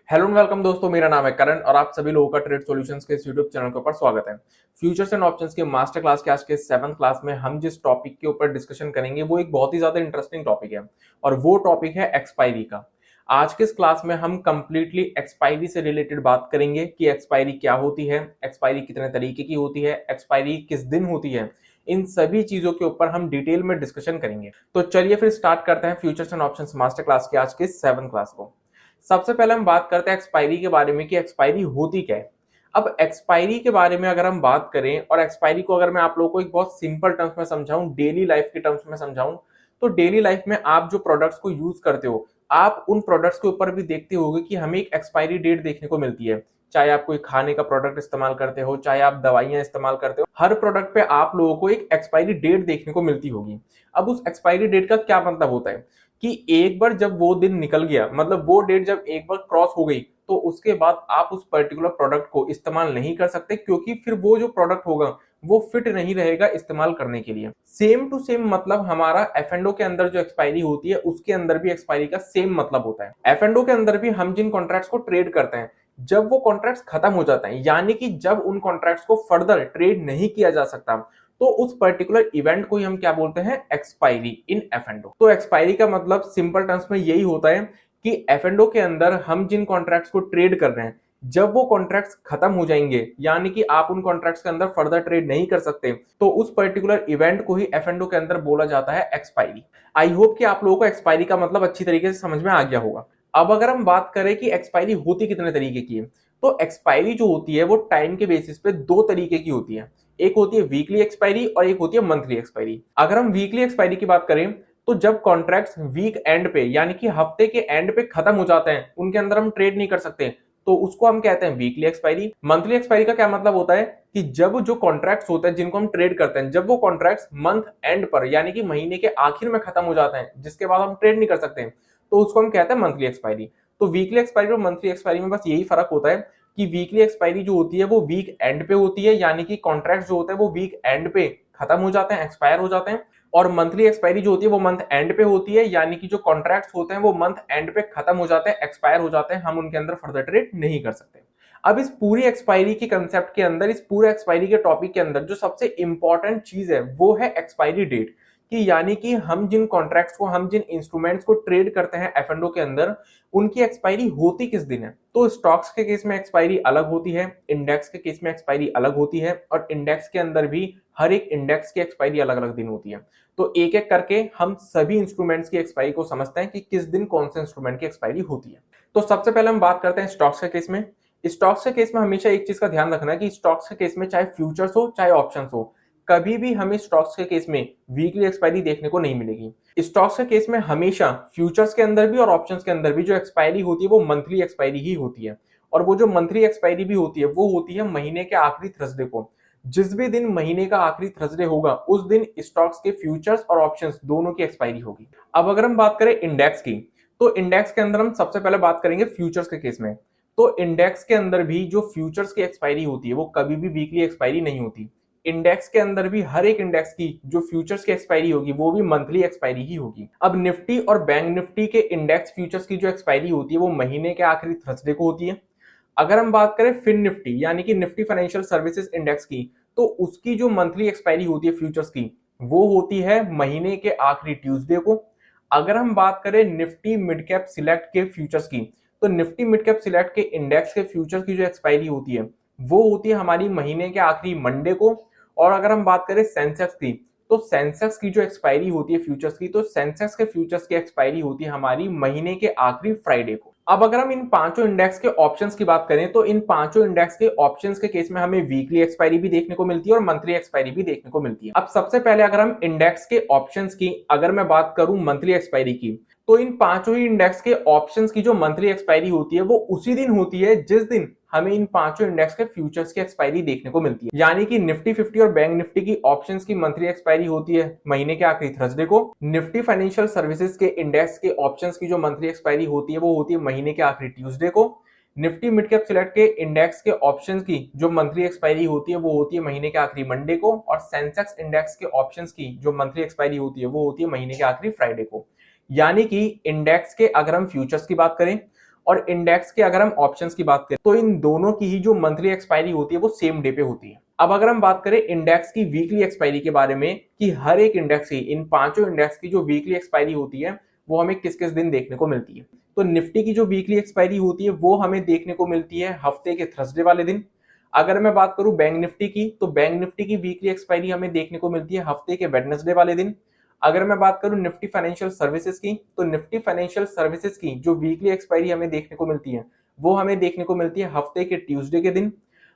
Hello and welcome दोस्तों, मेरा नाम है करण और आप सभी लोगों का ट्रेड सॉल्यूशंस के इस यूट्यूब चैनल के ऊपर स्वागत है। फ्यूचर्स एंड ऑप्शंस के मास्टर क्लास के आज के 7th क्लास में हम जिस टॉपिक के ऊपर डिस्कशन करेंगे वो एक बहुत ही ज्यादा इंटरेस्टिंग टॉपिक है और वो टॉपिक है एक्सपायरी का। आज के इस क्लास में हम कंप्लीटली एक्सपायरी से रिलेटेड बात करेंगे कि एक्सपायरी क्या होती है, एक्सपायरी कितने तरीके की होती है, एक्सपायरी किस दिन होती है। इन सभी चीजों के ऊपर हम डिटेल में डिस्कशन करेंगे। तो चलिए फिर स्टार्ट करते हैं futures and options master class के आज के 7th क्लास को। सबसे पहले हम बात करते हैं एक्सपायरी के बारे में कि एक्सपायरी होती क्या है। अब एक्सपायरी के बारे में अगर हम बात करें और एक्सपायरी को अगर मैं आप लोगों को एक बहुत सिंपल टर्म्स में समझाऊं, डेली लाइफ के टर्म्स में समझाऊं, तो डेली लाइफ में आप जो प्रोडक्ट्स को यूज करते हो, आप उन प्रोडक्ट्स के ऊपर भी देखते होगे कि हमें एक एक्सपायरी डेट देखने को मिलती है। चाहे आप कोई खाने का प्रोडक्ट इस्तेमाल करते हो, चाहे आप दवाइयां इस्तेमाल करते हो, हर प्रोडक्ट पे आप लोगों को एक एक्सपायरी डेट देखने को मिलती होगी। अब उस एक्सपायरी डेट का क्या मतलब होता है कि एक बार जब वो दिन निकल गया, मतलब वो डेट जब एक बार क्रॉस हो गई, तो उसके बाद आप उस पर्टिकुलर प्रोडक्ट को इस्तेमाल नहीं कर सकते, क्योंकि फिर वो जो प्रोडक्ट होगा वो फिट नहीं रहेगा इस्तेमाल करने के लिए। सेम टू सेम मतलब हमारा एफ के अंदर जो एक्सपायरी होती है उसके अंदर भी एक्सपायरी का सेम मतलब होता है। एफ के अंदर भी हम जिन कॉन्ट्रैक्ट्स को ट्रेड करते हैं, जब वो कॉन्ट्रैक्ट्स खत्म हो जाते हैं, यानी कि जब उन कॉन्ट्रैक्ट्स को फर्दर ट्रेड नहीं किया जा सकता, तो उस पर्टिकुलर इवेंट को ही हम क्या बोलते हैं, एक्सपायरी इन एफ। तो एक्सपायरी का मतलब सिंपल टर्म्स में यही होता है कि एफ के अंदर हम जिन कॉन्ट्रैक्ट्स को ट्रेड कर रहे हैं, जब वो कॉन्ट्रैक्ट्स खत्म हो जाएंगे, यानी कि आप उन कॉन्ट्रैक्ट्स के अंदर फर्दर ट्रेड नहीं कर सकते, तो उस पर्टिकुलर इवेंट को ही एफ के अंदर बोला जाता है एक्सपायरी। आई होप कि आप लोगों को एक्सपायरी का मतलब अच्छी तरीके से समझ में आ गया होगा। अब अगर हम बात करें कि एक्सपायरी होती कितने तरीके की है, तो एक्सपायरी जो होती है वो टाइम के बेसिस पे दो तरीके की होती है। एक होती है वीकली एक्सपायरी और एक होती है मंथली एक्सपायरी। अगर हम वीकली एक्सपायरी की बात करें, तो जब कॉन्ट्रैक्ट्स वीक एंड पे यानी कि हफ्ते के एंड पे खत्म हो जाते हैं, उनके अंदर हम ट्रेड नहीं कर सकते, तो उसको हम कहते हैं वीकली एक्सपायरी। मंथली एक्सपायरी का क्या मतलब होता है कि जब जो कॉन्ट्रैक्ट्स होते हैं जिनको हम ट्रेड करते हैं, जब वो कॉन्ट्रैक्ट्स मंथ एंड पर यानी कि महीने के आखिर में खत्म हो जाते हैं, जिसके बाद हम ट्रेड नहीं कर सकते, तो उसको हम कहते हैं मंथली एक्सपायरी। तो वीकली एक्सपायरी और मंथली एक्सपायरी में बस यही फर्क होता है कि वीकली एक्सपायरी जो होती है वो वीक एंड पे होती है, यानी कि कॉन्ट्रैक्ट जो होते हैं वो वीक एंड पे खत्म हो जाते हैं, एक्सपायर हो जाते हैं। और मंथली एक्सपायरी जो होती है वो मंथ एंड पे होती है, यानी कि जो कॉन्ट्रैक्ट्स होते हैं वो मंथ एंड पे खत्म हो जाते हैं, एक्सपायर हो जाते हैं, हम उनके अंदर फर्दर ट्रेड नहीं कर सकते। अब इस पूरी एक्सपायरी की कंसेप्ट के अंदर, इस पूरे एक्सपायरी के टॉपिक के अंदर जो सबसे इंपॉर्टेंट चीज है वो है एक्सपायरी डेट। कि यानी कि हम जिन कॉन्ट्रैक्ट्स को, हम जिन इंस्ट्रूमेंट्स को ट्रेड करते हैं एफ के अंदर, उनकी एक्सपायरी होती किस दिन है। तो स्टॉक्स के केस में एक्सपायरी अलग होती है, इंडेक्स के केस में एक्सपायरी अलग होती है, और इंडेक्स के अंदर भी हर एक इंडेक्स की एक्सपायरी अलग अलग दिन होती है। तो एक एक करके हम सभी इंस्ट्रूमेंट्स की एक्सपायरी को समझते हैं कि किस दिन कौन से इंस्ट्रूमेंट की एक्सपायरी होती है। तो सबसे पहले हम बात करते हैं स्टॉक्स के केस में। स्टॉक्स के केस में हमेशा एक चीज का ध्यान रखना है कि स्टॉक्स के केस में चाहे फ्यूचर्स हो चाहे ऑप्शंस हो, कभी भी हमें स्टॉक्स के केस में वीकली एक्सपायरी देखने को नहीं मिलेगी। स्टॉक्स के केस में हमेशा फ्यूचर्स के अंदर भी और ऑप्शंस के अंदर भी जो एक्सपायरी होती है वो मंथली एक्सपायरी ही होती है। और वो जो मंथली एक्सपायरी भी होती है वो होती है महीने के आखिरी थर्सडे को। जिस भी दिन महीने का आखिरी थर्सडे होगा उस दिन स्टॉक्स के फ्यूचर्स और ऑप्शंस दोनों की एक्सपायरी होगी। अब अगर हम बात करें इंडेक्स की, तो इंडेक्स के अंदर हम सबसे पहले बात करेंगे फ्यूचर्स के केस में। तो इंडेक्स के अंदर भी जो फ्यूचर्स की एक्सपायरी होती है वो कभी भी वीकली एक्सपायरी नहीं होती। इंडेक्स के अंदर भी हर एक इंडेक्स की जो फ्यूचर्स की एक्सपायरी होगी वो भी मंथली एक्सपायरी ही होगी। अब निफ्टी और बैंक निफ्टी के इंडेक्स फ्यूचर्स की जो एक्सपायरी होती है वो महीने के आखिरी थर्सडे को होती है। अगर हम बात करें फिन निफ्टी यानी कि निफ्टी फाइनेंशियल सर्विसेज इंडेक्स की, तो उसकी जो मंथली एक्सपायरी होती है फ्यूचर्स की वो होती है महीने के आखिरी ट्यूसडे को। अगर हम बात करें निफ्टी मिड कैप सिलेक्ट के फ्यूचर्स की, तो निफ्टी मिड कैप सिलेक्ट के इंडेक्स के फ्यूचर्स की जो एक्सपायरी होती है वो होती है हमारी महीने के आखिरी मंडे को। और अगर हम बात करें सेंसेक्स की, तो सेंसेक्स की जो एक्सपायरी होती है फ्यूचर्स की, तो सेंसेक्स के फ्यूचर्स की एक्सपायरी होती है हमारी महीने के आखिरी फ्राइडे को। अब अगर हम इन पांचों इंडेक्स के ऑप्शंस की बात करें, तो इन पांचों इंडेक्स के ऑप्शंस के केस में हमें वीकली एक्सपायरी भी देखने को मिलती है और मंथली एक्सपायरी भी देखने को मिलती है। अब सबसे पहले अगर हम इंडेक्स के ऑप्शंस की अगर मैं बात करूं मंथली एक्सपायरी की, तो इन पांचों ही इंडेक्स के ऑप्शंस की जो मंथली एक्सपायरी होती है वो उसी दिन होती है जिस दिन हमें इन पांचों इंडेक्स के फ्यूचर्स की एक्सपायरी देखने को मिलती है। यानी कि निफ्टी 50 और बैंक निफ्टी की ऑप्शंस की मंथली एक्सपायरी होती है महीने के आखिरी थर्सडे को। निफ्टी फाइनेंशियल सर्विसेज के इंडेक्स के ऑप्शंस की जो मंथली एक्सपायरी होती है वो होती है महीने के आखिरी ट्यूसडे को। निफ्टी मिड कैप सिलेक्ट के इंडेक्स के ऑप्शंस की जो मंथली एक्सपायरी होती है वो होती है महीने के आखिरी मंडे को। और सेंसेक्स इंडेक्स के ऑप्शंस की जो मंथली एक्सपायरी होती है वो होती है महीने के आखिरी फ्राइडे को। यानी कि इंडेक्स के अगर हम फ्यूचर्स की बात करें और इंडेक्स के अगर हम ऑप्शंस की बात करें तो इन दोनों की ही जो मंथली एक्सपायरी होती है वो सेम डे पे होती है। अब अगर हम बात करें इंडेक्स की वीकली एक्सपायरी के बारे में कि हर एक इंडेक्स की, इन पांचों इंडेक्स की जो वीकली एक्सपायरी होती है वो हमें किस किस दिन देखने को मिलती है, तो निफ्टी की जो वीकली एक्सपायरी होती है वो हमें देखने को मिलती है हफ्ते के थर्सडे वाले दिन। अगर मैं बात करूं बैंक निफ्टी की, तो बैंक निफ्टी की वीकली एक्सपायरी हमें देखने को मिलती है हफ्ते के वेडनेसडे वाले दिन। अगर मैं बात करूं निफ्टी फाइनेंशियल सर्विसेज की, तो निफ्टी फाइनेंशियल सर्विसेज की जो वीकली एक्सपायरी हमें देखने को मिलती है वो हमें देखने को मिलती है हफ्ते के ट्यूसडे के दिन।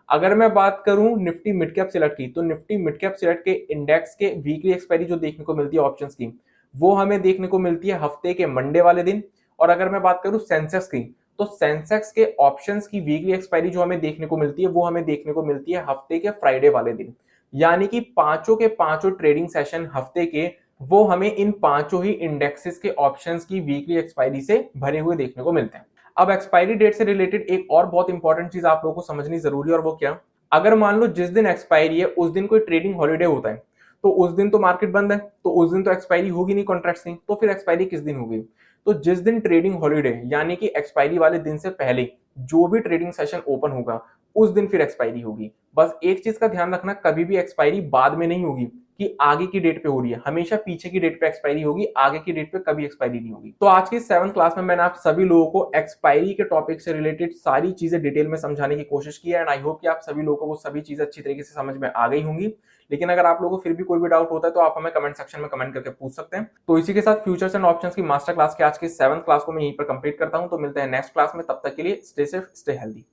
अगर मैं बात करूं निफ्टी मिड कैप सिलेक्ट की, तो निफ्टी मिड कैप सिलेक्ट के इंडेक्स के वीकली एक्सपायरी जो देखने को मिलती है ऑप्शंस की, वो हमें देखने को मिलती है हफ्ते के मंडे वाले दिन। और अगर मैं बात करूं सेंसेक्स की, तो सेंसेक्स के ऑप्शंस की वीकली एक्सपायरी जो हमें देखने को मिलती है वो हमें देखने को मिलती है हफ्ते के फ्राइडे वाले दिन। यानी कि पांचों के पांचों ट्रेडिंग सेशन हफ्ते के वो हमें इन पांचों ही इंडेक्सेस के ऑप्शंस की वीकली एक्सपायरी से भरे हुए देखने को मिलते हैं। अब एक्सपायरी डेट से रिलेटेड एक और बहुत इंपॉर्टेंट चीज आप लोगों को समझनी जरूरी है, और वो क्या, अगर मान लो जिस दिन एक्सपायरी है उस दिन कोई ट्रेडिंग हॉलीडे होता है, तो उस दिन तो मार्केट बंद है, तो उस दिन तो एक्सपायरी होगी नहीं कॉन्ट्रैक्ट्स की, तो फिर एक्सपायरी किस दिन होगी। तो जिस दिन ट्रेडिंग हॉलीडे यानी कि एक्सपायरी वाले दिन से पहले जो भी ट्रेडिंग सेशन ओपन होगा उस दिन फिर एक्सपायरी होगी। बस एक चीज का ध्यान रखना, कभी भी एक्सपायरी बाद में नहीं होगी कि आगे की डेट पे हो रही है, हमेशा पीछे की डेट पे एक्सपायरी होगी, आगे की डेट पे कभी एक्सपायरी नहीं होगी। तो आज की 7th क्लास में मैंने आप सभी लोगों को एक्सपायरी के टॉपिक से रिलेटेड सारी चीजें डिटेल में समझाने की कोशिश की है, एंड आई होप कि आप सभी लोगों को वो सभी चीजें अच्छी तरीके से समझ में आ गई होंगी। लेकिन अगर आप लोगों को फिर भी कोई भी डाउट होता है तो आप हमें कमेंट सेक्शन में कमेंट करके पूछ सकते हैं। तो इसी के साथ फ्यूचर्स एंड ऑप्शंस की मास्टर क्लास के आज की 7th क्लास को मैं यहीं पर कंप्लीट करता हूं। तो मिलते हैं नेक्स्ट क्लास में, तब तक के लिए स्टे सेफ, स्टे हेल्दी।